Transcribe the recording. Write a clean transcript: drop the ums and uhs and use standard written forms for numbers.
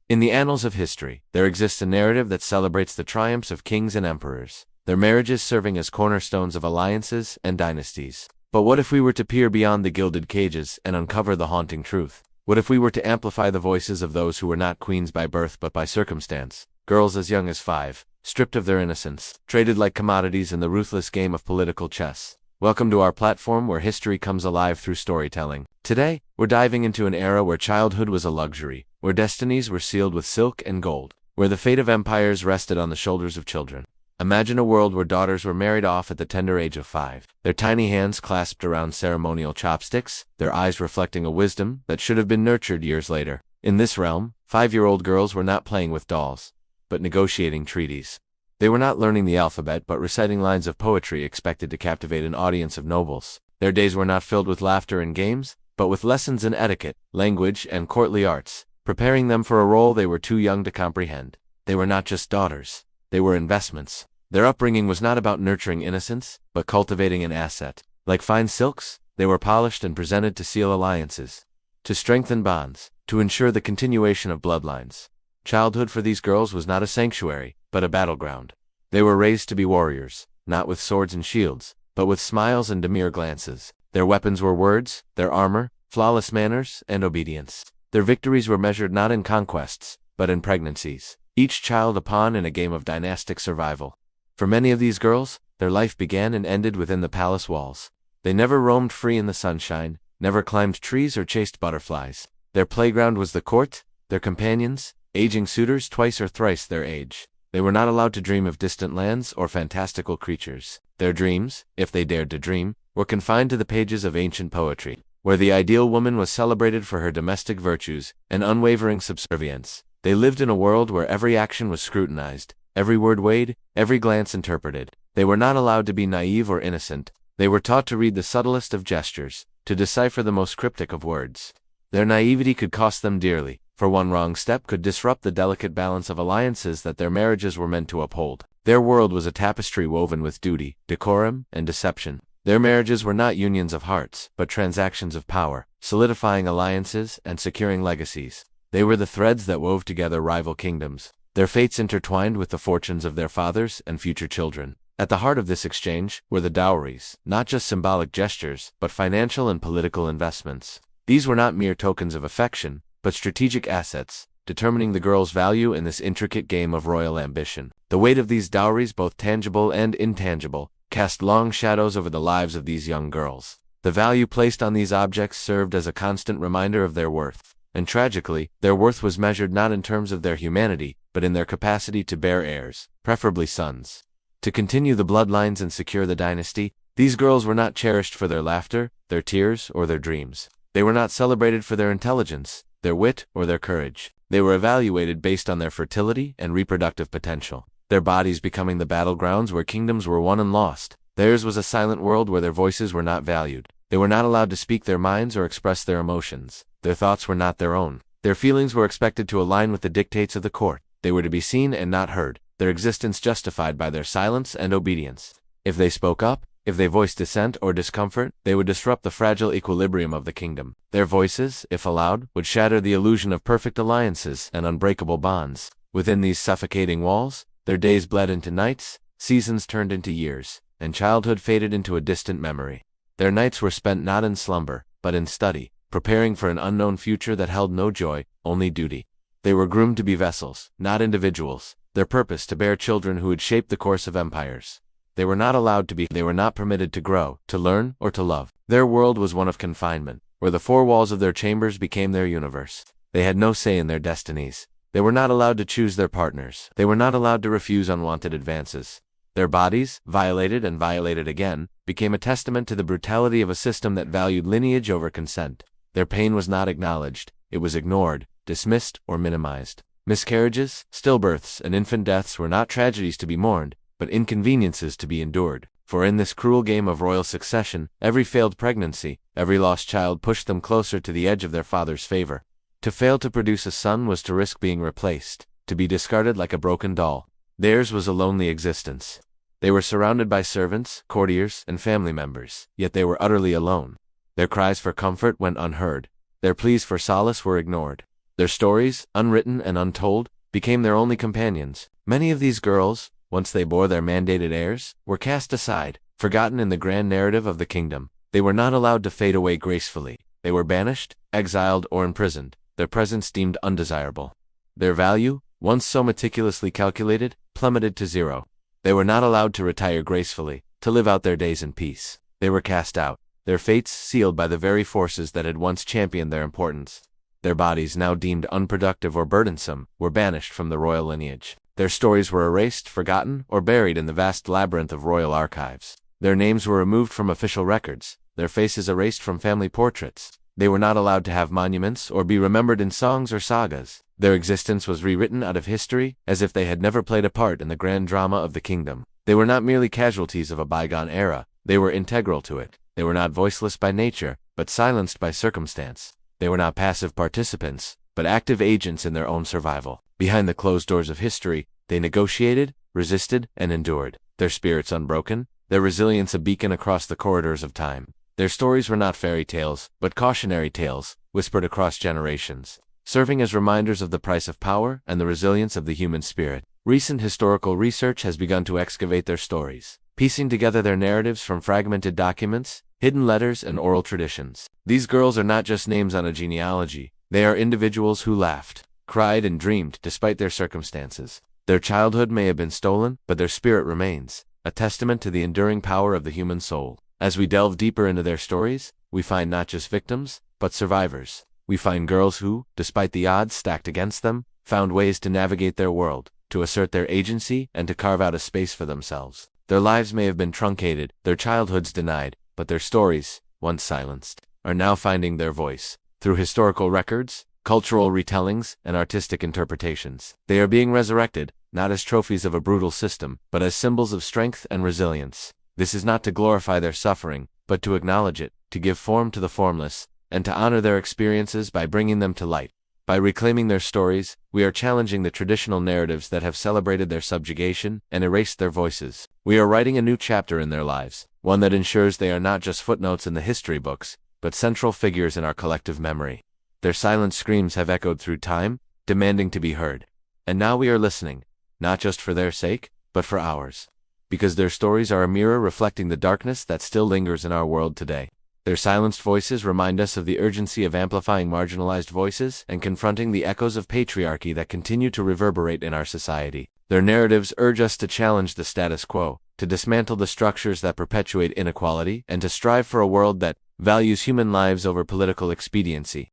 In the annals of history, there exists a narrative that celebrates the triumphs of kings and emperors, their marriages serving as cornerstones of alliances and dynasties. But what if we were to peer beyond the gilded cages and uncover the haunting truth? What if we were to amplify the voices of those who were not queens by birth but by circumstance, girls as young as 5, stripped of their innocence, traded like commodities in the ruthless game of political chess? Welcome to our platform where history comes alive through storytelling. Today, we're diving into an era where childhood was a luxury, where destinies were sealed with silk and gold, where the fate of empires rested on the shoulders of children. Imagine a world where daughters were married off at the tender age of 5, their tiny hands clasped around ceremonial chopsticks, their eyes reflecting a wisdom that should have been nurtured years later. In this realm, 5-year-old girls were not playing with dolls, but negotiating treaties. They were not learning the alphabet but reciting lines of poetry expected to captivate an audience of nobles. Their days were not filled with laughter and games, but with lessons in etiquette, language, and courtly arts, preparing them for a role they were too young to comprehend. They were not just daughters. They were investments. Their upbringing was not about nurturing innocence, but cultivating an asset. Like fine silks, they were polished and presented to seal alliances, to strengthen bonds, to ensure the continuation of bloodlines. Childhood for these girls was not a sanctuary, but a battleground. They were raised to be warriors, not with swords and shields, but with smiles and demure glances. Their weapons were words, their armor, flawless manners, and obedience. Their victories were measured not in conquests, but in pregnancies, each child a pawn in a game of dynastic survival. For many of these girls, their life began and ended within the palace walls. They never roamed free in the sunshine, never climbed trees or chased butterflies. Their playground was the court, their companions, aging suitors twice or thrice their age. They were not allowed to dream of distant lands or fantastical creatures. Their dreams, if they dared to dream, were confined to the pages of ancient poetry, where the ideal woman was celebrated for her domestic virtues and unwavering subservience. They lived in a world where every action was scrutinized, every word weighed, every glance interpreted. They were not allowed to be naive or innocent. They were taught to read the subtlest of gestures, to decipher the most cryptic of words. Their naivety could cost them dearly, for one wrong step could disrupt the delicate balance of alliances that their marriages were meant to uphold. Their world was a tapestry woven with duty, decorum, and deception. Their marriages were not unions of hearts, but transactions of power, solidifying alliances and securing legacies. They were the threads that wove together rival kingdoms, their fates intertwined with the fortunes of their fathers and future children. At the heart of this exchange were the dowries, not just symbolic gestures, but financial and political investments. These were not mere tokens of affection, but strategic assets, determining the girl's value in this intricate game of royal ambition. The weight of these dowries, both tangible and intangible, cast long shadows over the lives of these young girls. The value placed on these objects served as a constant reminder of their worth. And tragically, their worth was measured not in terms of their humanity, but in their capacity to bear heirs, preferably sons. To continue the bloodlines and secure the dynasty, these girls were not cherished for their laughter, their tears, or their dreams. They were not celebrated for their intelligence, their wit, or their courage. They were evaluated based on their fertility and reproductive potential, their bodies becoming the battlegrounds where kingdoms were won and lost. Theirs was a silent world where their voices were not valued. They were not allowed to speak their minds or express their emotions. Their thoughts were not their own. Their feelings were expected to align with the dictates of the court. They were to be seen and not heard, their existence justified by their silence and obedience. If they spoke up, if they voiced dissent or discomfort, they would disrupt the fragile equilibrium of the kingdom. Their voices, if allowed, would shatter the illusion of perfect alliances and unbreakable bonds. Within these suffocating walls, their days bled into nights, seasons turned into years, and childhood faded into a distant memory. Their nights were spent not in slumber, but in study, preparing for an unknown future that held no joy, only duty. They were groomed to be vessels, not individuals, their purpose to bear children who would shape the course of empires. They were not allowed to be, they were not permitted to grow, to learn, or to love. Their world was one of confinement, where the four walls of their chambers became their universe. They had no say in their destinies. They were not allowed to choose their partners. They were not allowed to refuse unwanted advances. Their bodies, violated and violated again, became a testament to the brutality of a system that valued lineage over consent. Their pain was not acknowledged. It was ignored, dismissed, or minimized. Miscarriages, stillbirths, and infant deaths were not tragedies to be mourned, but inconveniences to be endured. For in this cruel game of royal succession, every failed pregnancy, every lost child pushed them closer to the edge of their father's favor. To fail to produce a son was to risk being replaced, to be discarded like a broken doll. Theirs was a lonely existence. They were surrounded by servants, courtiers, and family members, yet they were utterly alone. Their cries for comfort went unheard. Their pleas for solace were ignored. Their stories, unwritten and untold, became their only companions. Many of these girls, once they bore their mandated heirs, were cast aside, forgotten in the grand narrative of the kingdom. They were not allowed to fade away gracefully. They were banished, exiled, or imprisoned, their presence deemed undesirable. Their value, once so meticulously calculated, plummeted to zero. They were not allowed to retire gracefully, to live out their days in peace. They were cast out, their fates sealed by the very forces that had once championed their importance. Their bodies, now deemed unproductive or burdensome, were banished from the royal lineage. Their stories were erased, forgotten, or buried in the vast labyrinth of royal archives. Their names were removed from official records, their faces erased from family portraits. They were not allowed to have monuments or be remembered in songs or sagas. Their existence was rewritten out of history, as if they had never played a part in the grand drama of the kingdom. They were not merely casualties of a bygone era, they were integral to it. They were not voiceless by nature, but silenced by circumstance. They were not passive participants, but active agents in their own survival. Behind the closed doors of history, they negotiated, resisted, and endured, their spirits unbroken, their resilience a beacon across the corridors of time. Their stories were not fairy tales, but cautionary tales, whispered across generations, serving as reminders of the price of power and the resilience of the human spirit. Recent historical research has begun to excavate their stories, piecing together their narratives from fragmented documents, hidden letters, and oral traditions. These girls are not just names on a genealogy, they are individuals who laughed, cried, and dreamed despite their circumstances. Their childhood may have been stolen, but their spirit remains, a testament to the enduring power of the human soul. As we delve deeper into their stories, we find not just victims, but survivors. We find girls who, despite the odds stacked against them, found ways to navigate their world, to assert their agency, and to carve out a space for themselves. Their lives may have been truncated, their childhoods denied, but their stories, once silenced, are now finding their voice. Through historical records, cultural retellings, and artistic interpretations, they are being resurrected, not as trophies of a brutal system, but as symbols of strength and resilience. This is not to glorify their suffering, but to acknowledge it, to give form to the formless, and to honor their experiences by bringing them to light. By reclaiming their stories, we are challenging the traditional narratives that have celebrated their subjugation and erased their voices. We are writing a new chapter in their lives, one that ensures they are not just footnotes in the history books, but central figures in our collective memory. Their silent screams have echoed through time, demanding to be heard. And now we are listening, not just for their sake, but for ours. Because their stories are a mirror reflecting the darkness that still lingers in our world today. Their silenced voices remind us of the urgency of amplifying marginalized voices and confronting the echoes of patriarchy that continue to reverberate in our society. Their narratives urge us to challenge the status quo, to dismantle the structures that perpetuate inequality, and to strive for a world that values human lives over political expediency.